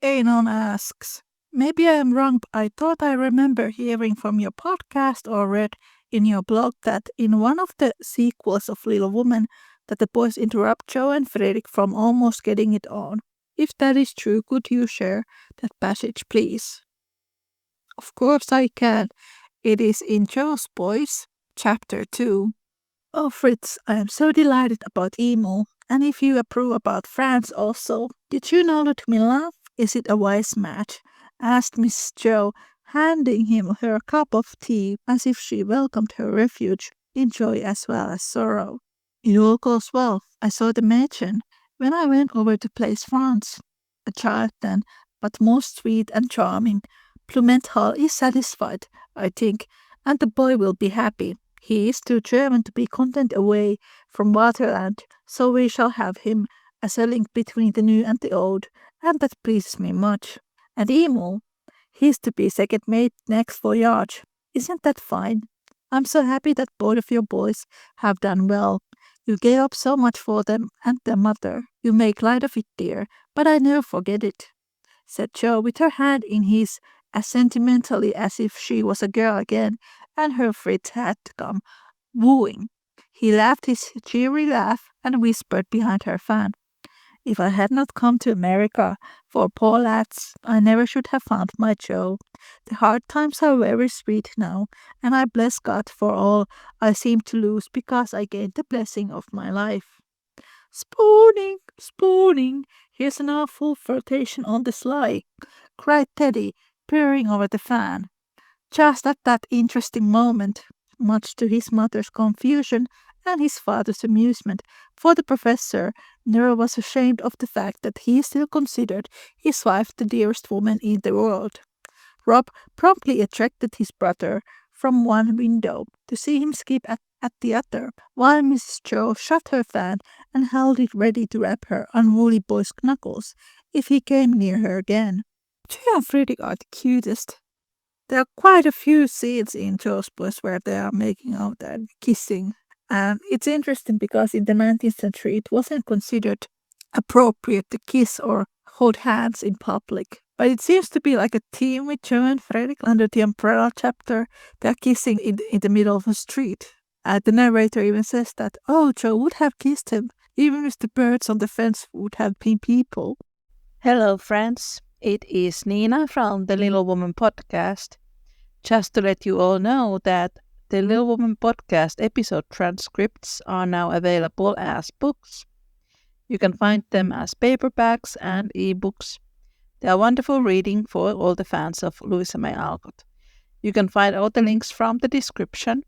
Anon asks, maybe I am wrong, but I thought I remember hearing from your podcast or read in your blog that in one of the sequels of Little Woman that the boys interrupt Joe and Friedrich from almost getting it on. If that is true, could you share that passage, please? Of course I can. It is in Joe's Boys, Chapter 2. Oh, Fritz, I am so delighted about Emo. And if you approve about France also, did you know that me laugh? Is it a wise match? Asked Miss Joe, handing him her cup of tea as if she welcomed her refuge in joy as well as sorrow. It all goes well. I saw the Mädchen when I went over to Place France. A child then, but most sweet and charming. Plumenthal is satisfied, I think, and the boy will be happy. He is too German to be content away from Waterland, so we shall have him as a link between the new and the old, and that pleases me much. And Emil, he's to be second mate next voyage. Isn't that fine? I'm so happy that both of your boys have done well. You gave up so much for them and their mother. You make light of it, dear, but I never forget it, said Jo with her hand in his as sentimentally as if she was a girl again and her Fritz had come wooing. He laughed his cheery laugh and whispered behind her fan, if I had not come to America for poor lads, I never should have found my Joe. The hard times are very sweet now, and I bless God for all I seem to lose because I gained the blessing of my life. Spooning, spooning, here's an awful flirtation on the sly, cried Teddy, peering over the fan. Just at that interesting moment, much to his mother's confusion and his father's amusement, for the professor never was ashamed of the fact that he still considered his wife the dearest woman in the world. Rob promptly attracted his brother from one window to see him skip at the other, while Mrs. Joe shut her fan and held it ready to rap her unruly boy's knuckles if he came near her again. Joe and Friedrich are the cutest. There are quite a few scenes in Joe's Boys where they are making out and kissing. And it's interesting because in the 19th century it wasn't considered appropriate to kiss or hold hands in public. But it seems to be like a team with Joe and Frederick under the umbrella chapter. They're kissing in the middle of a street. The narrator even says that, oh, Joe would have kissed him, even if the birds on the fence would have been people. Hello, friends. It is Niina from the Little Woman podcast. Just to let you all know that the Little Woman podcast episode transcripts are now available as books. You can find them as paperbacks and ebooks. They are wonderful reading for all the fans of Louisa May Alcott. You can find all the links from the description.